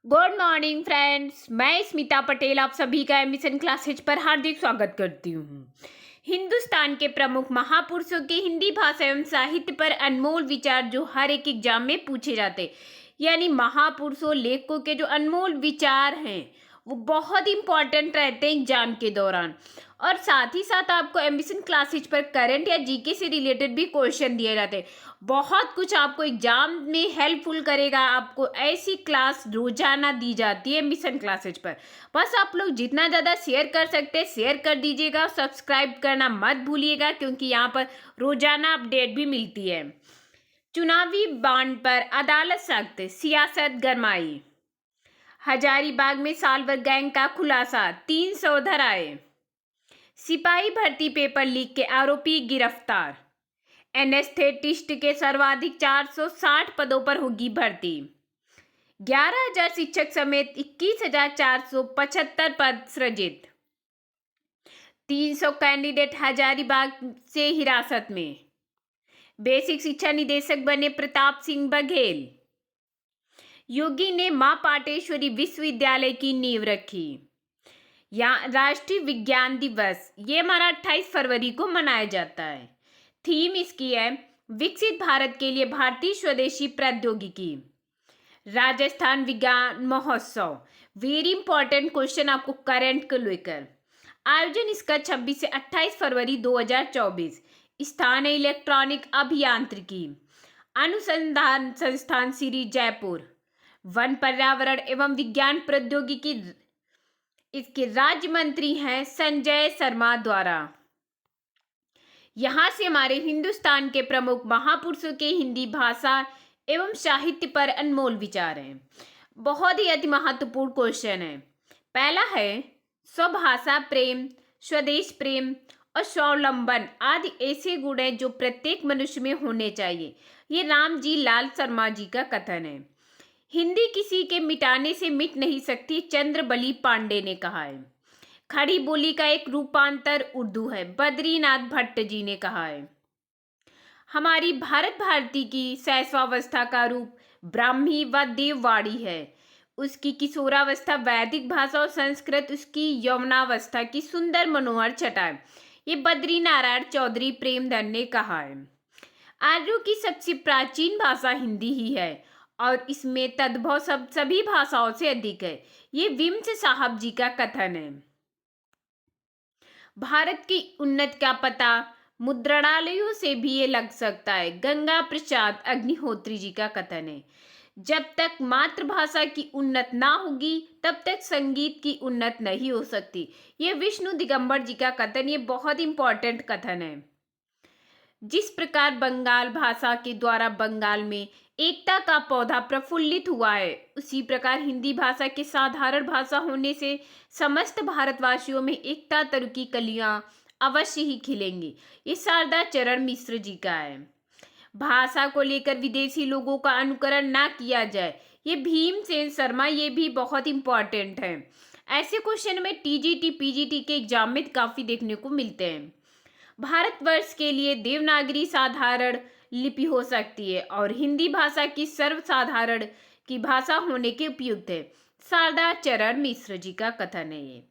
Good morning friends, मैं स्मिता पटेल आप सभी का एमिशन क्लासेज पर हार्दिक स्वागत करती हूँ। हिंदुस्तान के प्रमुख महापुरुषों के हिंदी भाषा एवं साहित्य पर अनमोल विचार जो हर एक एग्जाम में पूछे जाते, यानी महापुरुषों लेखकों के जो अनमोल विचार हैं वो बहुत इंपॉर्टेंट रहते हैं एग्जाम के दौरान। और साथ ही साथ आपको एम्बिशन क्लासेज पर करंट या जीके से रिलेटेड भी क्वेश्चन दिए जाते हैं। बहुत कुछ आपको एग्जाम में हेल्पफुल करेगा। आपको ऐसी क्लास रोजाना दी जाती है एम्बिशन क्लासेज पर। बस आप लोग जितना ज़्यादा शेयर कर सकते हैं शेयर कर दीजिएगा। सब्सक्राइब करना मत भूलिएगा क्योंकि यहाँ पर रोजाना अपडेट भी मिलती है। चुनावी बॉन्ड पर अदालत सख्त, सियासत गरमाई। हजारीबाग में सालभर गैंग का खुलासा, 300 धराए। सिपाही भर्ती पेपर लीक के आरोपी गिरफ्तार। एनेस्थेटिस्ट के सर्वाधिक 460 पदों पर होगी भर्ती। 11,000 शिक्षक समेत 21,475 पद सृजित। 300 कैंडिडेट हजारीबाग से हिरासत में। बेसिक शिक्षा निदेशक बने प्रताप सिंह बघेल। योगी ने मां पाटेश्वरी विश्वविद्यालय की नींव रखी। यहाँ राष्ट्रीय विज्ञान दिवस ये हमारा 28 फरवरी को मनाया जाता है। थीम इसकी है विकसित भारत के लिए भारतीय स्वदेशी प्रौद्योगिकी। राजस्थान विज्ञान महोत्सव, वेरी इंपॉर्टेंट क्वेश्चन आपको करंट को लेकर। आयोजन इसका 26 से 28 फरवरी 2024। स्थान है इलेक्ट्रॉनिक अभियांत्रिकी अनुसंधान संस्थान श्री जयपुर। वन पर्यावरण एवं विज्ञान प्रौद्योगिकी इसके राज्य मंत्री हैं संजय शर्मा द्वारा। यहाँ से हमारे हिंदुस्तान के प्रमुख महापुरुषों के हिंदी भाषा एवं साहित्य पर अनमोल विचार हैं। बहुत ही अति महत्वपूर्ण क्वेश्चन है। पहला है स्वभाषा प्रेम, स्वदेश प्रेम और स्वावलंबन आदि ऐसे गुण हैं जो प्रत्येक मनुष्य में होने चाहिए। ये रामजी लाल शर्मा जी का कथन है। हिंदी किसी के मिटाने से मिट नहीं सकती, चंद्रबली पांडे ने कहा है। खड़ी बोली का एक रूपांतर उर्दू है, बद्रीनाथ भट्ट जी ने कहा है। हमारी भारत भारती की शैशवावस्था का रूप ब्राह्मी व देववाड़ी है। उसकी किशोरावस्था वैदिक भाषा और संस्कृत उसकी यौवनावस्था की सुंदर मनोहर छटा है। ये बद्री नारायण चौधरी प्रेमधन ने कहा है। आर्यों की सबसे प्राचीन भाषा हिंदी ही है और इसमें तद्भव सभी भाषाओं से अधिक है। ये विम्स साहब जी का कथन है। भारत की उन्नति का पता मुद्रणालयों से भी ये लग सकता है, गंगा प्रसाद अग्निहोत्री जी का कथन है। जब तक मातृभाषा की उन्नति ना होगी तब तक संगीत की उन्नति नहीं हो सकती। ये विष्णु दिगंबर जी का कथन, ये बहुत इंपॉर्टेंट कथन है। जिस प्रकार बंगाल भाषा के द्वारा बंगाल में एकता का पौधा प्रफुल्लित हुआ है, उसी प्रकार हिंदी भाषा के साधारण भाषा होने से समस्त भारतवासियों में एकता तरु की कलियां अवश्य ही खिलेंगी। ये शारदा चरण मिश्र जी का है। भाषा को लेकर विदेशी लोगों का अनुकरण ना किया जाए, ये भीमसेन शर्मा, ये भी बहुत इंपॉर्टेंट है। ऐसे क्वेश्चन में टीजीटी पीजीटी के एग्जाम में काफी देखने को मिलते हैं। भारतवर्ष के लिए देवनागरी साधारण लिपि हो सकती है और हिंदी भाषा की सर्वसाधारण की भाषा होने के उपयुक्त है। शारदा चरण मिश्र जी का कथन है। ये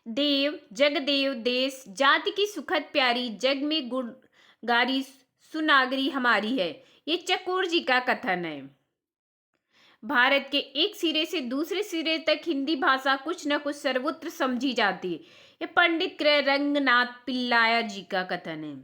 देव जगदेव देश जाति की सुखद प्यारी जग में गुणगारी सुनागरी हमारी है, ये चकोर जी का कथन है। भारत के एक सिरे से दूसरे सिरे तक हिंदी भाषा कुछ न कुछ सर्वोच्च समझी जाती है, ये पंडित रंगनाथ पिल्लायर जी का कथन है।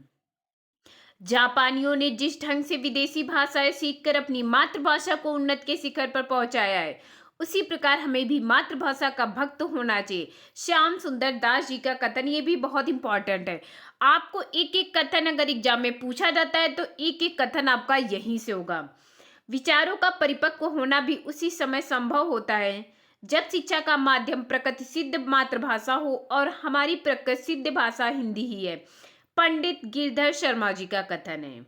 जापानियों ने जिस ढंग से विदेशी भाषाएं सीखकर अपनी मातृभाषा को उन्नति के शिखर पर पहुंचाया है, उसी प्रकार हमें भी मातृभाषा का भक्त होना चाहिए। श्याम सुंदर दास जी का कथन, ये भी बहुत इंपॉर्टेंट है। आपको एक एक कथन अगर एग्जाम में पूछा जाता है तो एक एक कथन आपका यहीं से होगा। विचारों का परिपक्व होना भी उसी समय संभव होता है जब शिक्षा का माध्यम प्रकृतिसिद्ध मातृभाषा हो, और हमारी प्रकृतिसिद्ध भाषा हिंदी ही है। पंडित गिरधर शर्मा जी का कथन है।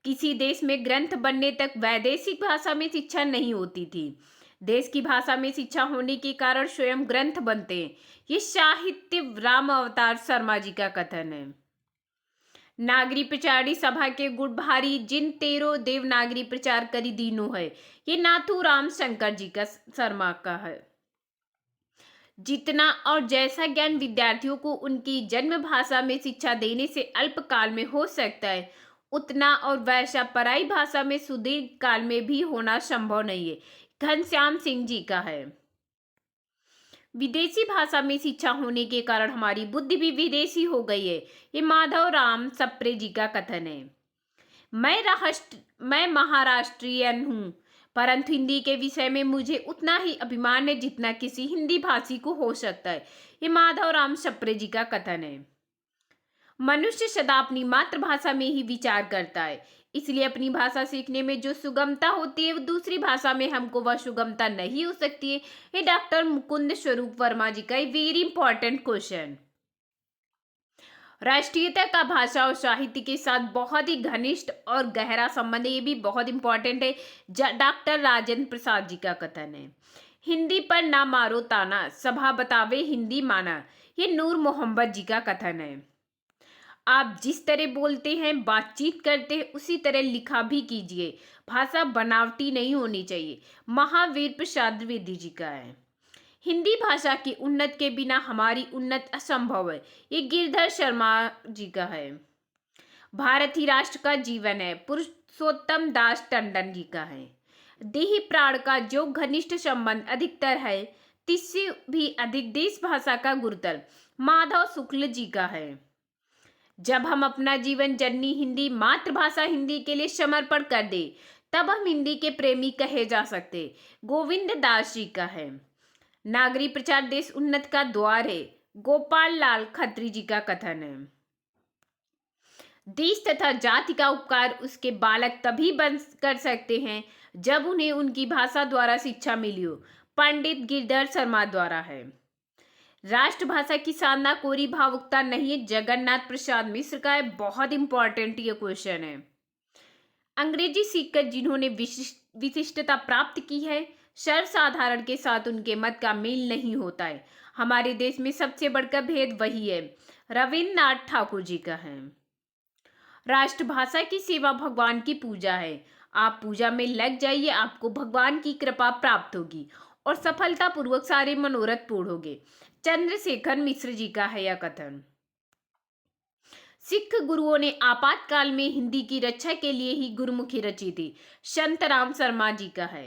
किसी देश में ग्रंथ बनने तक वैदेशिक भाषा में शिक्षा नहीं होती थी। देश की भाषा में शिक्षा होने के कारण स्वयं ग्रंथ बनते हैं। ये साहित्य राम अवतार शर्मा जी का कथन है। नागरी प्रचारी सभा के गुड़ भारी जिन तेरो देवनागरी प्रचार करी दीनो है। ये नाथूराम शंकर जी का शर्मा का है। जितना और जैसा ज्ञान विद्यार्थियों को उनकी जन्म भाषा में शिक्षा देने से अल्पकाल में हो सकता है, उतना और वैसा पराई भाषा में सुदीर्घ काल में भी होना संभव नहीं है। घनश्याम सिंह जी का है। विदेशी भाषा में शिक्षा होने के कारण हमारी बुद्धि भी विदेशी हो गई है। ये माधव राम सप्रे जी का कथन है। मैं महाराष्ट्रियन हूँ, परंतु हिंदी के विषय में मुझे उतना ही अभिमान है जितना किसी हिंदी भाषी को हो सकता है। ये माधव राम सप्रे जी का कथन है। मनुष्य सदा अपनी मातृभाषा में ही विचार करता है, इसलिए अपनी भाषा सीखने में जो सुगमता होती है वो दूसरी भाषा में हमको वह सुगमता नहीं हो सकती है। ये डॉक्टर मुकुंद स्वरूप वर्मा जी का वेरी इंपॉर्टेंट क्वेश्चन। राष्ट्रीयता का भाषा और साहित्य के साथ बहुत ही घनिष्ठ और गहरा संबंध है, ये भी बहुत इंपॉर्टेंट है। डॉक्टर राजेंद्र प्रसाद जी का कथन है। हिंदी पर ना मारो ताना, सभा बतावे हिंदी माना, ये नूर मोहम्मद जी का कथन है। आप जिस तरह बोलते हैं, बातचीत करते हैं, उसी तरह लिखा भी कीजिए। भाषा बनावटी नहीं होनी चाहिए। महावीर प्रसाद द्विवेदी जी का है। हिंदी भाषा की उन्नत के बिना हमारी उन्नत असंभव है, ये गिरधर शर्मा जी का है। भारत ही राष्ट्र का जीवन है, पुरुषोत्तम दास टंडन जी का है। देही प्राण का जो घनिष्ठ संबंध अधिकतर है, तिससे भी अधिक देश भाषा का गुरुतर, माधव शुक्ल जी का है। जब हम अपना जीवन जननी हिंदी, मातृभाषा हिंदी के लिए समर्पण कर दे, तब हम हिंदी के प्रेमी कहे जा सकते, गोविंद दास जी का है। नागरी प्रचार देश उन्नत का द्वार है, गोपाल लाल खत्री जी का कथन है। देश तथा जाति का उपकार उसके बालक तभी बन कर सकते हैं जब उन्हें उनकी भाषा द्वारा शिक्षा मिली हो, पंडित गिरधर शर्मा द्वारा है। राष्ट्रभाषा की साधना कोरी भावुकता नहीं है, जगन्नाथ प्रसाद मिश्र का है। बहुत इंपॉर्टेंट ये क्वेश्चन है। अंग्रेजी सीखकर जिन्होंने विशिष्टता प्राप्त की है, सर्वसाधारण के साथ उनके मत का मेल नहीं होता है। हमारे देश में सबसे बढ़कर भेद वही है, रविन्द्रनाथ ठाकुर जी का है। राष्ट्रभाषा की सेवा भगवान की पूजा है। आप पूजा में लग जाइए, आपको भगवान की कृपा प्राप्त होगी और सफलतापूर्वक सारे मनोरथ पूर्ण होंगे। चंद्रशेखर मिश्र जी का है यह कथन। सिख गुरुओं ने आपातकाल में हिंदी की रक्षा के लिए ही गुरुमुखी रची थी, संतराम शर्मा जी का है।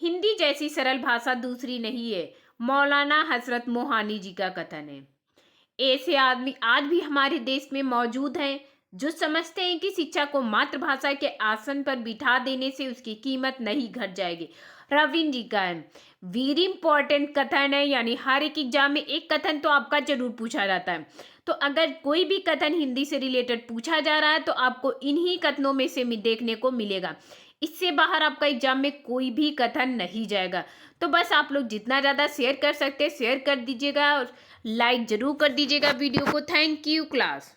हिंदी जैसी सरल भाषा दूसरी नहीं है, मौलाना हजरत मोहानी जी का कथन है। ऐसे आदमी आज भी हमारे देश में मौजूद हैं जो समझते हैं कि शिक्षा को मातृभाषा के आसन पर बिठा देने से उसकी कीमत नहीं घट जाएगी, रविंद्र जी का है। वेरी इंपॉर्टेंट कथन है, यानी हर एक एग्जाम में एक कथन तो आपका जरूर पूछा जाता है। तो अगर कोई भी कथन हिंदी से रिलेटेड पूछा जा रहा है तो आपको इन्हीं कथनों में से देखने को मिलेगा। इससे बाहर आपका एग्जाम में कोई भी कथन नहीं जाएगा। तो बस आप लोग जितना ज़्यादा शेयर कर सकते हैं शेयर कर दीजिएगा और लाइक जरूर कर दीजिएगा वीडियो को। Thank you class.